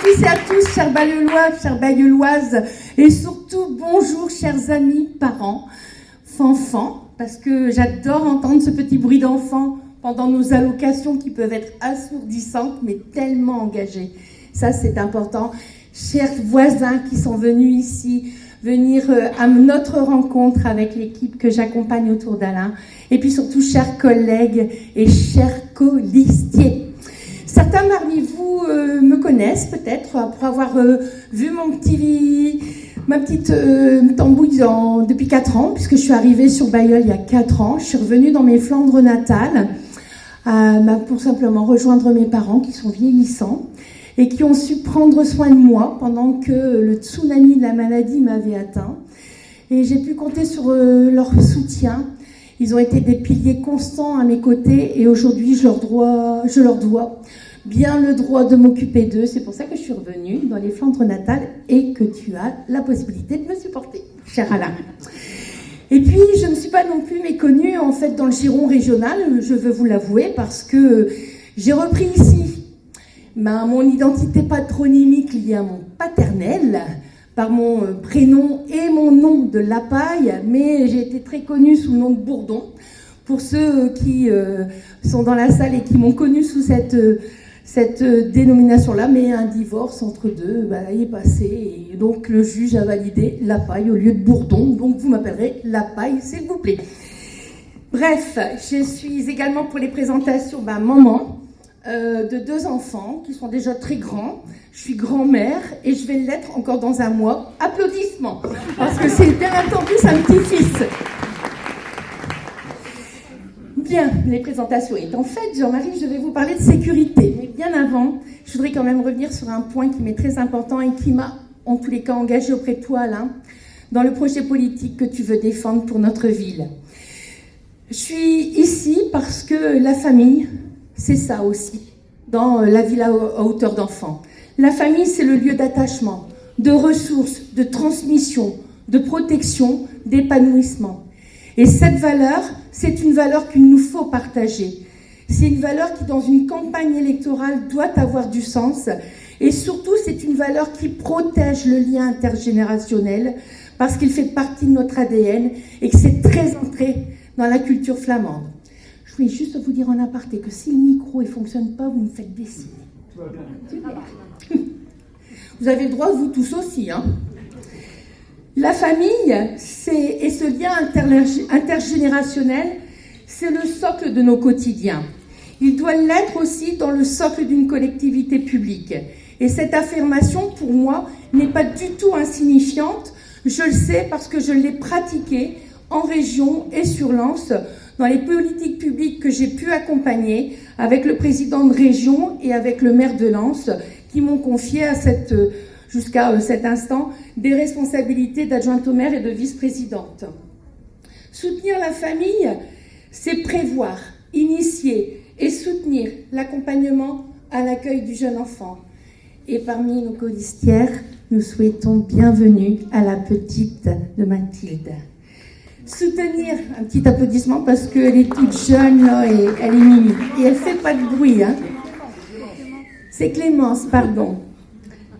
tous et à tous, chers Bailleullois, chères Bailleulloises, et surtout bonjour, chers amis, parents, enfants, parce que j'adore entendre ce petit bruit d'enfant pendant nos allocations qui peuvent être assourdissantes, mais tellement engagées. Ça, c'est important. Chers voisins qui sont venus ici, venir à notre rencontre avec l'équipe que j'accompagne autour d'Alain, et puis surtout, chers collègues et chers colistiers. Certains parmi vous me connaissent peut-être pour avoir vu ma petite tambouille depuis 4 ans, puisque je suis arrivée sur Bailleul il y a 4 ans. Je suis revenue dans mes Flandres natales pour simplement rejoindre mes parents qui sont vieillissants et qui ont su prendre soin de moi pendant que le tsunami de la maladie m'avait atteint. Et j'ai pu compter sur leur soutien. Ils ont été des piliers constants à mes côtés et aujourd'hui, je leur dois bien le droit de m'occuper d'eux. C'est pour ça que je suis revenue dans les Flandres natales et que tu as la possibilité de me supporter, cher Alain. Et puis, je ne suis pas non plus méconnue, en fait, dans le giron régional, je veux vous l'avouer, parce que j'ai repris ici mon identité patronymique liée à mon paternel, par mon prénom et mon nom de Lapaille, mais j'ai été très connue sous le nom de Bourdon. Pour ceux qui sont dans la salle et qui m'ont connue sous cette dénomination-là, mais un divorce entre deux est passé, et donc le juge a validé Lapaille au lieu de Bourdon, donc vous m'appellerez Lapaille, s'il vous plaît. Bref, je suis également pour les présentations maman de 2 enfants qui sont déjà très grands. Je suis grand-mère et je vais l'être encore dans un mois. Applaudissements, parce que c'est bien entendu un petit-fils. Bien, les présentations étant faites, Jean-Marie, je vais vous parler de sécurité. Mais bien avant, je voudrais quand même revenir sur un point qui m'est très important et qui m'a, en tous les cas, engagée auprès de toi, Alain, dans le projet politique que tu veux défendre pour notre ville. Je suis ici parce que la famille, c'est ça aussi, dans la ville à hauteur d'enfant. La famille, c'est le lieu d'attachement, de ressources, de transmission, de protection, d'épanouissement. Et cette valeur, c'est une valeur qu'il nous faut partager. C'est une valeur qui, dans une campagne électorale, doit avoir du sens. Et surtout, c'est une valeur qui protège le lien intergénérationnel parce qu'il fait partie de notre ADN et que c'est très ancré dans la culture flamande. Je voulais juste vous dire en aparté que si le micro ne fonctionne pas, vous me faites des signes. Super. Vous avez le droit, vous tous aussi, hein. La famille, et ce lien intergénérationnel, c'est le socle de nos quotidiens. Il doit l'être aussi dans le socle d'une collectivité publique. Et cette affirmation, pour moi, n'est pas du tout insignifiante. Je le sais parce que je l'ai pratiquée en région et sur Lens, dans les politiques publiques que j'ai pu accompagner avec le président de région et avec le maire de Lens, qui m'ont confié jusqu'à cet instant, des responsabilités d'adjointe au maire et de vice-présidente. Soutenir la famille, c'est prévoir, initier et soutenir l'accompagnement à l'accueil du jeune enfant. Et parmi nos colistières, nous souhaitons bienvenue à la petite de Mathilde. Soutenir, un petit applaudissement parce qu'elle est toute jeune là, et elle est mimi. Et elle ne fait pas de bruit. Hein. C'est Clémence, pardon.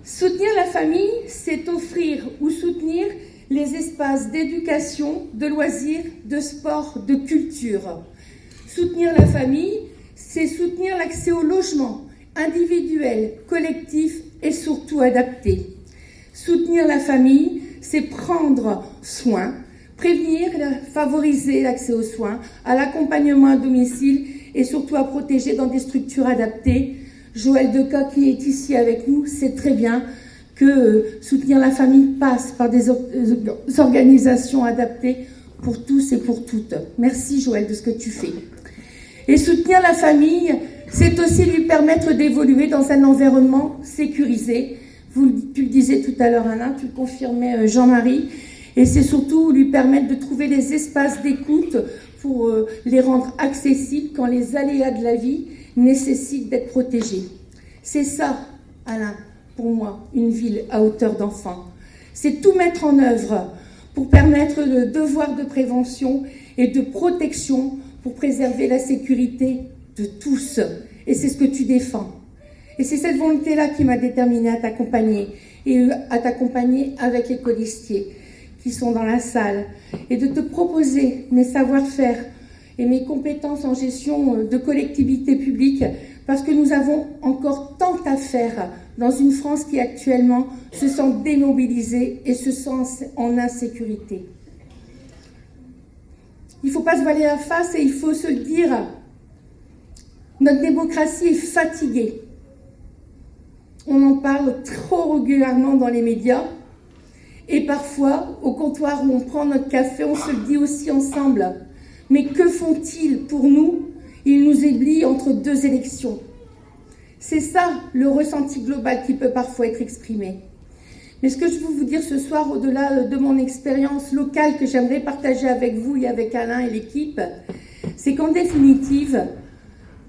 Soutenir la famille, c'est offrir ou soutenir les espaces d'éducation, de loisirs, de sport, de culture. Soutenir la famille, c'est soutenir l'accès au logement individuel, collectif et surtout adapté. Soutenir la famille, c'est prendre soin, prévenir, favoriser l'accès aux soins, à l'accompagnement à domicile et surtout à protéger dans des structures adaptées. Joël Deca, qui est ici avec nous, sait très bien que soutenir la famille passe par des organisations adaptées pour tous et pour toutes. Merci Joël de ce que tu fais. Et soutenir la famille, c'est aussi lui permettre d'évoluer dans un environnement sécurisé. Tu le disais tout à l'heure Alain, tu le confirmais Jean-Marie, et c'est surtout lui permettre de trouver les espaces d'écoute pour les rendre accessibles quand les aléas de la vie nécessite d'être protégée. C'est ça, Alain, pour moi, une ville à hauteur d'enfant. C'est tout mettre en œuvre pour permettre le devoir de prévention et de protection pour préserver la sécurité de tous. Et c'est ce que tu défends. Et c'est cette volonté-là qui m'a déterminée à t'accompagner, et à t'accompagner avec les colistiers qui sont dans la salle, et de te proposer mes savoir-faire et mes compétences en gestion de collectivités publiques, parce que nous avons encore tant à faire dans une France qui actuellement se sent démobilisée et se sent en insécurité. Il ne faut pas se voiler la face et il faut se le dire, notre démocratie est fatiguée. On en parle trop régulièrement dans les médias et parfois, au comptoir où on prend notre café, on se le dit aussi ensemble. Mais que font-ils pour nous? Ils nous oublient entre deux élections. C'est ça le ressenti global qui peut parfois être exprimé. Mais ce que je veux vous dire ce soir, au-delà de mon expérience locale que j'aimerais partager avec vous et avec Alain et l'équipe, c'est qu'en définitive,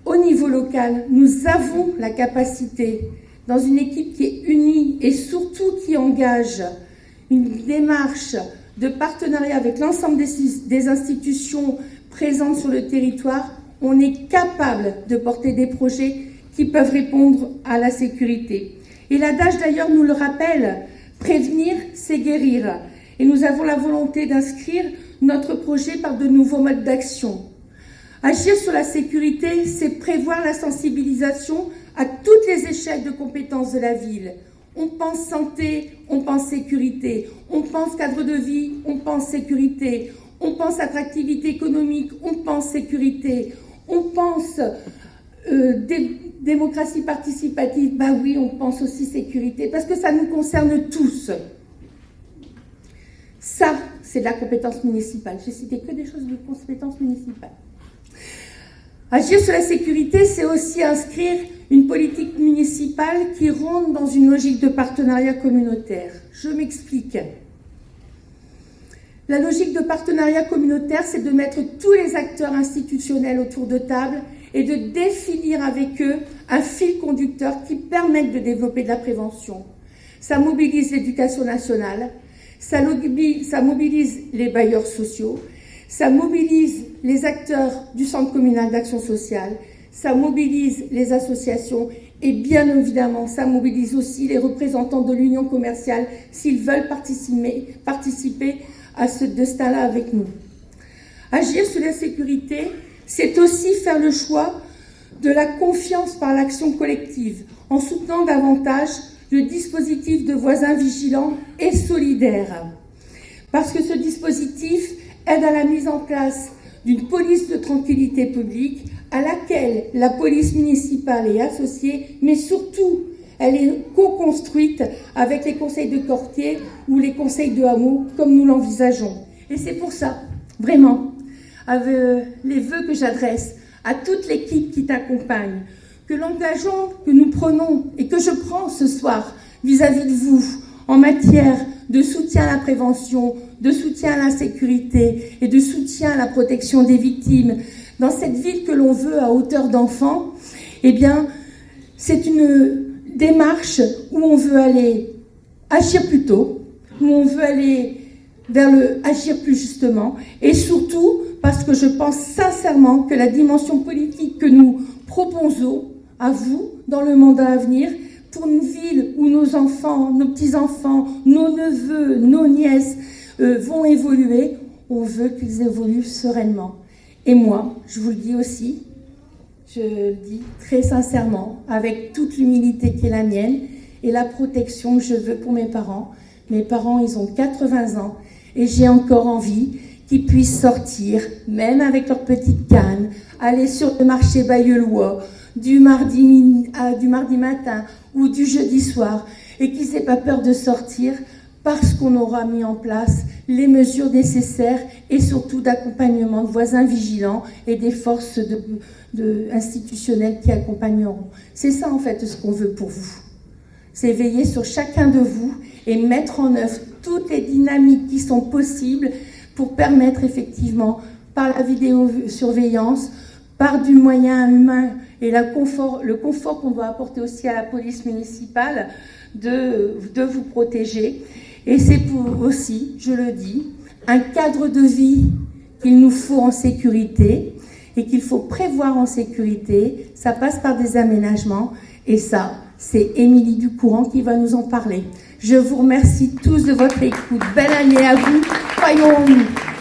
au niveau local, nous avons la capacité, dans une équipe qui est unie et surtout qui engage une démarche de partenariat avec l'ensemble des institutions présentes sur le territoire, on est capable de porter des projets qui peuvent répondre à la sécurité. Et l'adage d'ailleurs nous le rappelle, prévenir, c'est guérir. Et nous avons la volonté d'inscrire notre projet par de nouveaux modes d'action. Agir sur la sécurité, c'est prévoir la sensibilisation à toutes les échelles de compétences de la ville. On pense santé, on pense sécurité. On pense cadre de vie, on pense sécurité. On pense attractivité économique, on pense sécurité. On pense démocratie participative, bah oui, on pense aussi sécurité, parce que ça nous concerne tous. Ça, c'est de la compétence municipale. J'ai cité que des choses de compétence municipale. Agir sur la sécurité, c'est aussi inscrire une politique municipale qui rentre dans une logique de partenariat communautaire. Je m'explique. La logique de partenariat communautaire, c'est de mettre tous les acteurs institutionnels autour de table et de définir avec eux un fil conducteur qui permette de développer de la prévention. Ça mobilise l'éducation nationale, ça mobilise les bailleurs sociaux, ça mobilise les acteurs du Centre communal d'action sociale, ça mobilise les associations et bien évidemment, ça mobilise aussi les représentants de l'union commerciale s'ils veulent participer à ce destin-là avec nous. Agir sur la sécurité, c'est aussi faire le choix de la confiance par l'action collective, en soutenant davantage le dispositif de voisins vigilants et solidaires. Parce que ce dispositif aide à la mise en place d'une police de tranquillité publique à laquelle la police municipale est associée, mais surtout, elle est co-construite avec les conseils de quartier ou les conseils de hameau, comme nous l'envisageons. Et c'est pour ça, vraiment, avec les vœux que j'adresse à toute l'équipe qui t'accompagne, que l'engagement que nous prenons et que je prends ce soir vis-à-vis de vous en matière de soutien à la prévention, de soutien à la sécurité et de soutien à la protection des victimes dans cette ville que l'on veut à hauteur d'enfant, eh bien, c'est une démarche où on veut aller agir plus tôt, où on veut aller vers le agir plus justement, et surtout parce que je pense sincèrement que la dimension politique que nous proposons à vous dans le mandat à venir, pour une ville où nos enfants, nos petits-enfants, nos neveux, nos nièces vont évoluer, on veut qu'ils évoluent sereinement. Et moi, je vous le dis aussi, je le dis très sincèrement, avec toute l'humilité qui est la mienne et la protection que je veux pour mes parents. Mes parents, ils ont 80 ans et j'ai encore envie qu'ils puissent sortir, même avec leur petite canne, aller sur le marché bayeuxois du mardi matin ou du jeudi soir et qu'ils n'aient pas peur de sortir parce qu'on aura mis en place les mesures nécessaires et surtout d'accompagnement de voisins vigilants et des forces institutionnelles qui accompagneront. C'est ça en fait ce qu'on veut pour vous. C'est veiller sur chacun de vous et mettre en œuvre toutes les dynamiques qui sont possibles pour permettre effectivement, par la vidéosurveillance, par du moyen humain et le confort qu'on doit apporter aussi à la police municipale, de vous protéger. Et c'est pour aussi, je le dis, un cadre de vie qu'il nous faut en sécurité et qu'il faut prévoir en sécurité. Ça passe par des aménagements et ça, c'est Émilie Ducourant qui va nous en parler. Je vous remercie tous de votre écoute. Belle année à vous. Croyons en nous.